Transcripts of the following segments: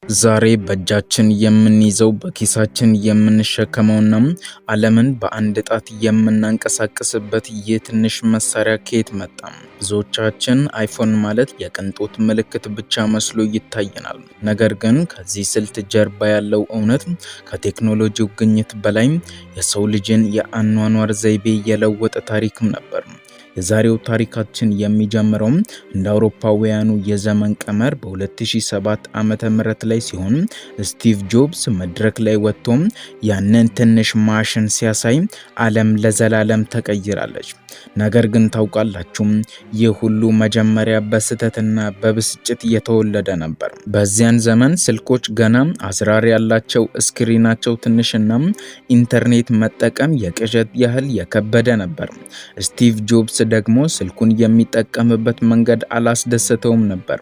ዛሬ በእጃችን የምንይዘው በኪሳችን የምንሸከመውና ዓለምን በአንድ ጣት የምናንቀሳቅስበት ይህ ትንሽ መሳሪያ ከየት መጣ? ብዙዎቻችን አይፎን ማለት የቅንጦት ምልክት ብቻ መስሎ ይታየናል። ነገር ግን ከዚህ ስልት ጀርባ ያለው እውነት ከቴክኖሎጂው ግኝት በላይ የሰው ልጅን የአኗኗር ዘይቤ የለወጠ ታሪክም ነበር። የዛሬው ታሪካችን የሚጀምረው እንደ አውሮፓውያኑ የዘመን ቀመር በ2007 ዓመተ ምህረት ላይ ሲሆን ስቲቭ ጆብስ መድረክ ላይ ወጥቶ ያንን ትንሽ ማሽን ሲያሳይ ዓለም ለዘላለም ተቀይራለች። ነገር ግን ታውቃላችሁ፣ ይህ ሁሉ መጀመሪያ በስህተትና በብስጭት የተወለደ ነበር። በዚያን ዘመን ስልኮች ገና አዝራር ያላቸው፣ ስክሪናቸው ትንሽና ኢንተርኔት መጠቀም የቅዠት ያህል የከበደ ነበር። ስቲቭ ጆብስ ደግሞ ስልኩን የሚጠቀምበት መንገድ አላስደሰተውም ነበር።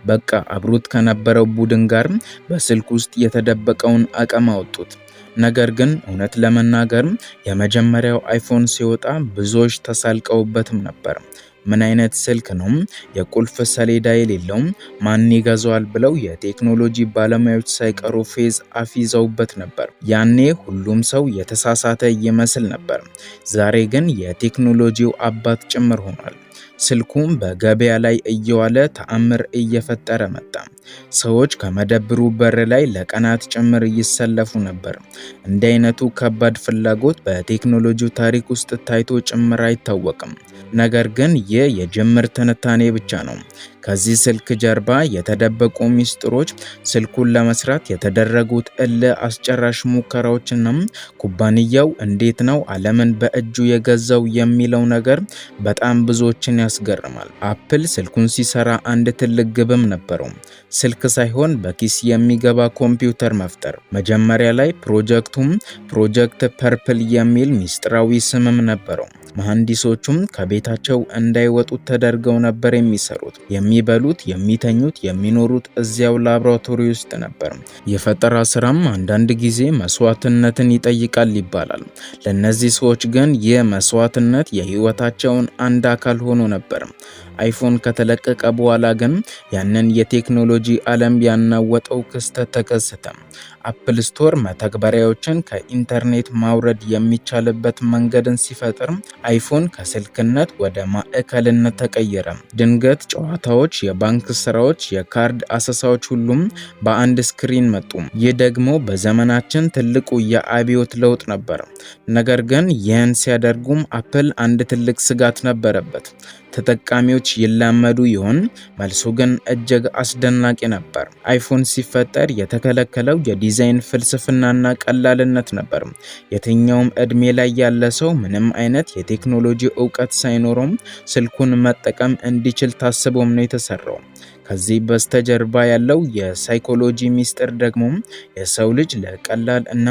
በቃ አብሮት ከነበረው ቡድን ጋር በስልክ ውስጥ የተደበቀውን አቅም አወጡት። ነገር ግን እውነት ለመናገር የመጀመሪያው አይፎን ሲወጣ ብዙዎች ተሳልቀውበትም ነበር። ምን አይነት ስልክ ነው? የቁልፍ ሰሌዳ የሌለው ማን ይገዛዋል ብለው የቴክኖሎጂ ባለሙያዎች ሳይቀሩ ፌዝ አፊዘውበት ነበር። ያኔ ሁሉም ሰው የተሳሳተ ይመስል ነበር። ዛሬ ግን የቴክኖሎጂው አባት ጭምር ሆኗል። ስልኩም በገበያ ላይ እየዋለ ተአምር እየፈጠረ መጣ። ሰዎች ከመደብሩ በር ላይ ለቀናት ጭምር ይሰለፉ ነበር። እንዲህ አይነቱ ከባድ ፍላጎት በቴክኖሎጂው ታሪክ ውስጥ ታይቶ ጭምር አይታወቅም። ነገር ግን ይህ የጅምር ትንታኔ ብቻ ነው። ከዚህ ስልክ ጀርባ የተደበቁ ሚስጥሮች፣ ስልኩን ለመስራት የተደረጉት እልህ አስጨራሽ ሙከራዎችና ኩባንያው እንዴት ነው ዓለምን በእጁ የገዛው የሚለው ነገር በጣም ብዙዎችን ያስገርማል። አፕል ስልኩን ሲሰራ አንድ ትልቅ ግብም ነበረው። ስልክ ሳይሆን በኪስ የሚገባ ኮምፒውተር መፍጠር። መጀመሪያ ላይ ፕሮጀክት ፐርፕል የሚል ሚስጥራዊ ስምም ነበረው። መሐንዲሶቹም ከቤታቸው እንዳይወጡ ተደርገው ነበር የሚሰሩት። የሚበሉት፣ የሚተኙት፣ የሚኖሩት እዚያው ላቦራቶሪ ውስጥ ነበር። የፈጠራ ስራም አንዳንድ ጊዜ መስዋዕትነትን ይጠይቃል ይባላል። ለነዚህ ሰዎች ግን ይህ መስዋዕትነት የህይወታቸውን አንድ አካል ሆኖ ነበር። አይፎን ከተለቀቀ በኋላ ግን ያንን የቴክኖሎጂ ዓለም ያናወጠው ክስተት ተከሰተ። አፕል ስቶር መተግበሪያዎችን ከኢንተርኔት ማውረድ የሚቻልበት መንገድን ሲፈጥር አይፎን ከስልክነት ወደ ማዕከልነት ተቀየረ። ድንገት ጨዋታዎች፣ የባንክ ስራዎች፣ የካርድ አሰሳዎች ሁሉም በአንድ ስክሪን መጡ። ይህ ደግሞ በዘመናችን ትልቁ የአብዮት ለውጥ ነበር። ነገር ግን ይህን ሲያደርጉም አፕል አንድ ትልቅ ስጋት ነበረበት። ተጠቃሚዎች ይላመዱ ይሆን? መልሱ ግን እጅግ አስደናቂ ነበር። አይፎን ሲፈጠር የተከለከለው የዲዛይን ፍልስፍናና ቀላልነት ነበር። የትኛውም እድሜ ላይ ያለ ሰው ምንም አይነት የቴክኖሎጂ ዕውቀት ሳይኖረው ስልኩን መጠቀም እንዲችል ታስቦም ነው የተሰራው። ከዚህ በስተጀርባ ያለው የሳይኮሎጂ ሚስጥር ደግሞ የሰው ልጅ ለቀላል እና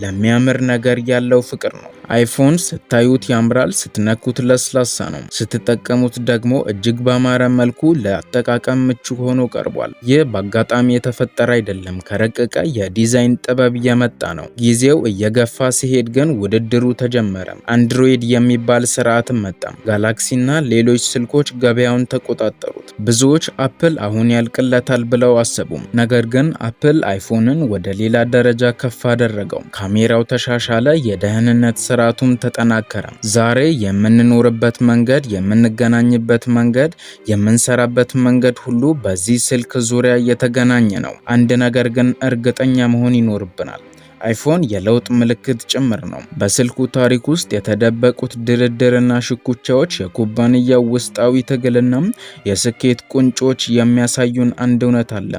ለሚያምር ነገር ያለው ፍቅር ነው። አይፎን ስታዩት ያምራል፣ ስትነኩት ለስላሳ ነው፣ ስትጠቀሙት ደግሞ እጅግ ባማረ መልኩ ለአጠቃቀም ምቹ ሆኖ ቀርቧል። ይህ በአጋጣሚ የተፈጠረ አይደለም፣ ከረቀቀ የዲዛይን ጥበብ የመጣ ነው። ጊዜው እየገፋ ሲሄድ ግን ውድድሩ ተጀመረ። አንድሮይድ የሚባል ስርዓት መጣ። ጋላክሲና ሌሎች ስልኮች ገበያውን ተቆጣጠሩት። ብዙዎች አፕል አሁን ያልቅለታል ብለው አሰቡ። ነገር ግን አፕል አይፎንን ወደ ሌላ ደረጃ ከፍ አደረገው። ካሜራው ተሻሻለ፣ የደህንነት ስርዓቱም ተጠናከረ። ዛሬ የምንኖርበት መንገድ፣ የምንገናኝበት መንገድ፣ የምንሰራበት መንገድ ሁሉ በዚህ ስልክ ዙሪያ የተገናኘ ነው። አንድ ነገር ግን እርግጠኛ መሆን ይኖርብናል። አይፎን የለውጥ ምልክት ጭምር ነው። በስልኩ ታሪክ ውስጥ የተደበቁት ድርድርና ሽኩቻዎች፣ የኩባንያው ውስጣዊ ትግልና የስኬት ቁንጮች የሚያሳዩን አንድ እውነት አለ።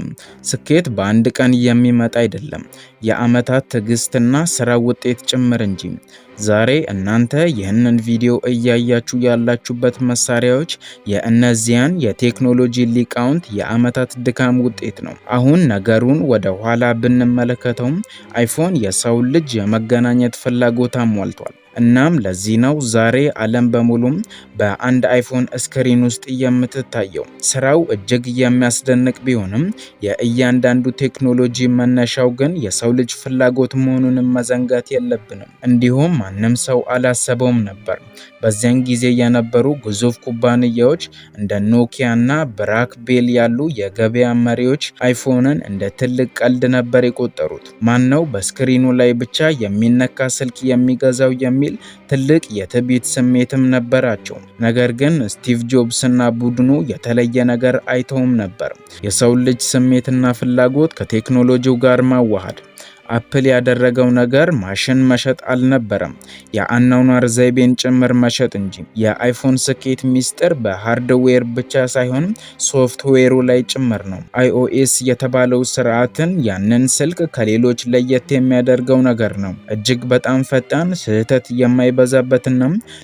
ስኬት በአንድ ቀን የሚመጣ አይደለም፣ የዓመታት ትዕግስትና ስራ ውጤት ጭምር እንጂ። ዛሬ እናንተ ይህንን ቪዲዮ እያያችሁ ያላችሁበት መሳሪያዎች የእነዚያን የቴክኖሎጂ ሊቃውንት የዓመታት ድካም ውጤት ነው። አሁን ነገሩን ወደ ኋላ ብንመለከተው አይፎን የሰው ልጅ የመገናኘት ፍላጎት አሟልቷል። እናም ለዚህ ነው ዛሬ ዓለም በሙሉም በአንድ አይፎን ስክሪን ውስጥ የምትታየው። ስራው እጅግ የሚያስደንቅ ቢሆንም የእያንዳንዱ ቴክኖሎጂ መነሻው ግን የሰው ልጅ ፍላጎት መሆኑን መዘንጋት የለብንም። እንዲሁም ማንም ሰው አላሰበውም ነበር። በዚያን ጊዜ የነበሩ ግዙፍ ኩባንያዎች እንደ ኖኪያ እና ብላክቤል ያሉ የገበያ መሪዎች አይፎንን እንደ ትልቅ ቀልድ ነበር የቆጠሩት። ማነው በስክሪኑ ላይ ብቻ የሚነካ ስልክ የሚገዛው የሚል ትልቅ የትዕቢት ስሜትም ነበራቸው። ነገር ግን ስቲቭ ጆብስ እና ቡድኑ የተለየ ነገር አይተውም ነበር፤ የሰው ልጅ ስሜትና ፍላጎት ከቴክኖሎጂው ጋር ማዋሃድ። አፕል ያደረገው ነገር ማሽን መሸጥ አልነበረም፣ የአኗኗር ዘይቤን ጭምር መሸጥ እንጂ። የአይፎን ስኬት ሚስጥር በሃርድዌር ብቻ ሳይሆን ሶፍትዌሩ ላይ ጭምር ነው። iOS የተባለው ስርዓትን ያንን ስልክ ከሌሎች ለየት የሚያደርገው ነገር ነው። እጅግ በጣም ፈጣን፣ ስህተት የማይበዛበትና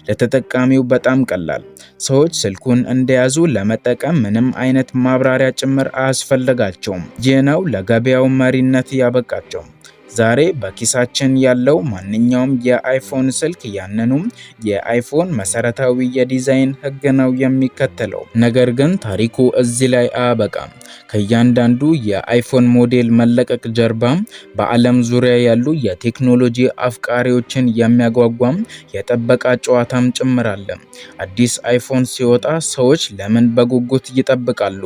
ለተጠቃሚው በጣም ቀላል። ሰዎች ስልኩን እንደያዙ ለመጠቀም ምንም አይነት ማብራሪያ ጭምር አያስፈልጋቸውም። ይህ ነው ለገበያው መሪነት ያበቃቸው። ዛሬ በኪሳችን ያለው ማንኛውም የአይፎን ስልክ ያንኑም የአይፎን መሰረታዊ የዲዛይን ህግ ነው የሚከተለው። ነገር ግን ታሪኩ እዚህ ላይ አያበቃም። ከእያንዳንዱ የአይፎን ሞዴል መለቀቅ ጀርባ በዓለም ዙሪያ ያሉ የቴክኖሎጂ አፍቃሪዎችን የሚያጓጓም የጠበቃ ጨዋታም ጭምር አለ። አዲስ አይፎን ሲወጣ ሰዎች ለምን በጉጉት ይጠብቃሉ?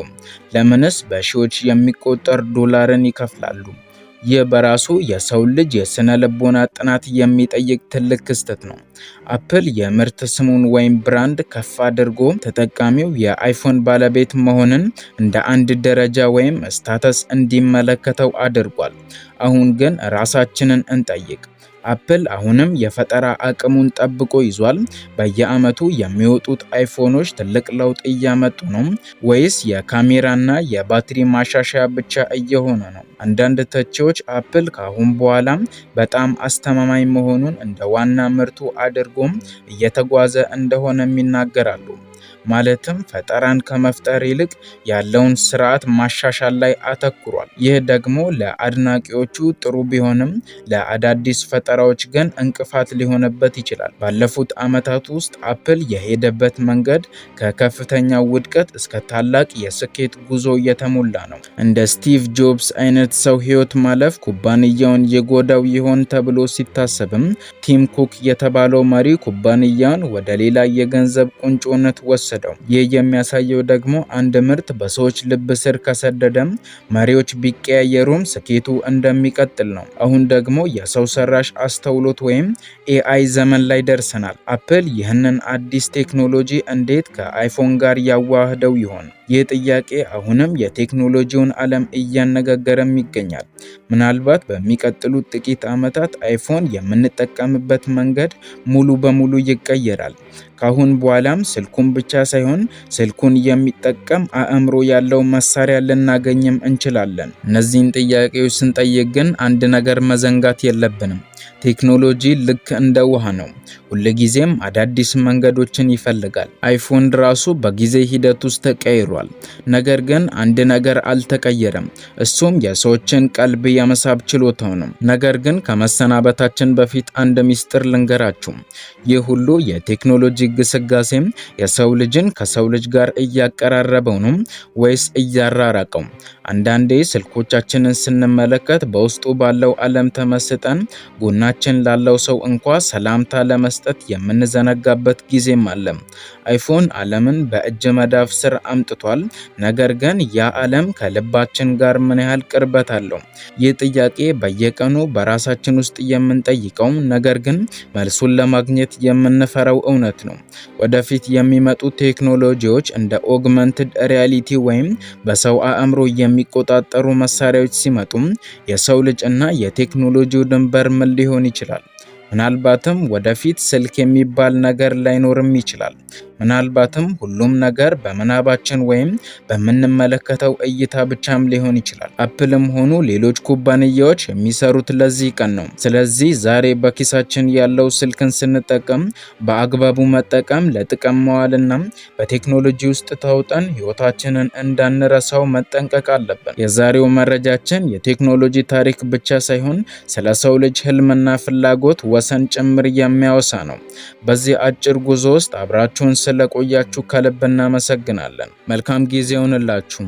ለምንስ በሺዎች የሚቆጠር ዶላርን ይከፍላሉ? ይህ በራሱ የሰው ልጅ የስነ ልቦና ጥናት የሚጠይቅ ትልቅ ክስተት ነው። አፕል የምርት ስሙን ወይም ብራንድ ከፍ አድርጎ ተጠቃሚው የአይፎን ባለቤት መሆንን እንደ አንድ ደረጃ ወይም ስታተስ እንዲመለከተው አድርጓል። አሁን ግን ራሳችንን እንጠይቅ። አፕል አሁንም የፈጠራ አቅሙን ጠብቆ ይዟል? በየዓመቱ የሚወጡት አይፎኖች ትልቅ ለውጥ እያመጡ ነው ወይስ የካሜራና የባትሪ ማሻሻያ ብቻ እየሆነ ነው? አንዳንድ ተቺዎች አፕል ካሁን በኋላ በጣም አስተማማኝ መሆኑን እንደ ዋና ምርቱ አድርጎም እየተጓዘ እንደሆነም ይናገራሉ። ማለትም ፈጠራን ከመፍጠር ይልቅ ያለውን ስርዓት ማሻሻል ላይ አተኩሯል። ይህ ደግሞ ለአድናቂዎቹ ጥሩ ቢሆንም ለአዳዲስ ፈጠራዎች ግን እንቅፋት ሊሆንበት ይችላል። ባለፉት ዓመታት ውስጥ አፕል የሄደበት መንገድ ከከፍተኛ ውድቀት እስከ ታላቅ የስኬት ጉዞ የተሞላ ነው። እንደ ስቲቭ ጆብስ አይነት ሰው ህይወት ማለፍ ኩባንያውን የጎዳው ይሆን ተብሎ ሲታሰብም፣ ቲም ኩክ የተባለው መሪ ኩባንያውን ወደ ሌላ የገንዘብ ቁንጮነት ወሰደው። ይህ የሚያሳየው ደግሞ አንድ ምርት በሰዎች ልብ ስር ከሰደደም መሪዎች ቢቀያየሩም ስኬቱ እንደሚቀጥል ነው። አሁን ደግሞ የሰው ሰራሽ አስተውሎት ወይም ኤአይ ዘመን ላይ ደርሰናል። አፕል ይህንን አዲስ ቴክኖሎጂ እንዴት ከአይፎን ጋር ያዋህደው ይሆን? ይህ ጥያቄ አሁንም የቴክኖሎጂውን ዓለም እያነጋገረም ይገኛል። ምናልባት በሚቀጥሉት ጥቂት ዓመታት አይፎን የምንጠቀምበት መንገድ ሙሉ በሙሉ ይቀየራል። ካሁን በኋላም ስልኩን ብቻ ሳይሆን ስልኩን የሚጠቀም አእምሮ ያለው መሳሪያ ልናገኝም እንችላለን። እነዚህን ጥያቄዎች ስንጠይቅ ግን አንድ ነገር መዘንጋት የለብንም። ቴክኖሎጂ ልክ እንደ ውሃ ነው፣ ሁልጊዜም አዳዲስ መንገዶችን ይፈልጋል። አይፎን ራሱ በጊዜ ሂደት ውስጥ ተቀይሯል። ነገር ግን አንድ ነገር አልተቀየረም፣ እሱም የሰዎችን ቀልብ የመሳብ ችሎታው ነው። ነገር ግን ከመሰናበታችን በፊት አንድ ሚስጥር ልንገራችሁ። ይህ ሁሉ የቴክኖሎጂ ግስጋሴም የሰው ልጅን ከሰው ልጅ ጋር እያቀራረበው ነው ወይስ እያራራቀው? አንዳንዴ ስልኮቻችንን ስንመለከት በውስጡ ባለው ዓለም ተመስጠን ጎናችን ላለው ሰው እንኳ ሰላምታ ለመስጠት የምንዘነጋበት ጊዜም አለ። አይፎን ዓለምን በእጅ መዳፍ ስር አምጥቷል። ነገር ግን ያ ዓለም ከልባችን ጋር ምን ያህል ቅርበት አለው? ይህ ጥያቄ በየቀኑ በራሳችን ውስጥ የምንጠይቀው ነገር ግን መልሱን ለማግኘት የምንፈራው እውነት ነው። ወደፊት የሚመጡ ቴክኖሎጂዎች እንደ ኦግመንትድ ሪያሊቲ ወይም በሰው አእምሮ የሚቆጣጠሩ መሳሪያዎች ሲመጡም የሰው ልጅ እና የቴክኖሎጂው ድንበር ምን ሊሆን ይችላል? ምናልባትም ወደፊት ስልክ የሚባል ነገር ላይኖርም ይችላል። ምናልባትም ሁሉም ነገር በምናባችን ወይም በምንመለከተው እይታ ብቻም ሊሆን ይችላል። አፕልም ሆኑ ሌሎች ኩባንያዎች የሚሰሩት ለዚህ ቀን ነው። ስለዚህ ዛሬ በኪሳችን ያለው ስልክን ስንጠቀም በአግባቡ መጠቀም፣ ለጥቅም መዋልና በቴክኖሎጂ ውስጥ ተውጠን ህይወታችንን እንዳንረሳው መጠንቀቅ አለብን። የዛሬው መረጃችን የቴክኖሎጂ ታሪክ ብቻ ሳይሆን ስለ ሰው ልጅ ህልምና ፍላጎት ወሰን ጭምር የሚያወሳ ነው። በዚህ አጭር ጉዞ ውስጥ አብራችሁን ስለቆያችሁ ከልብ እናመሰግናለን። መልካም ጊዜ ይሁንላችሁ።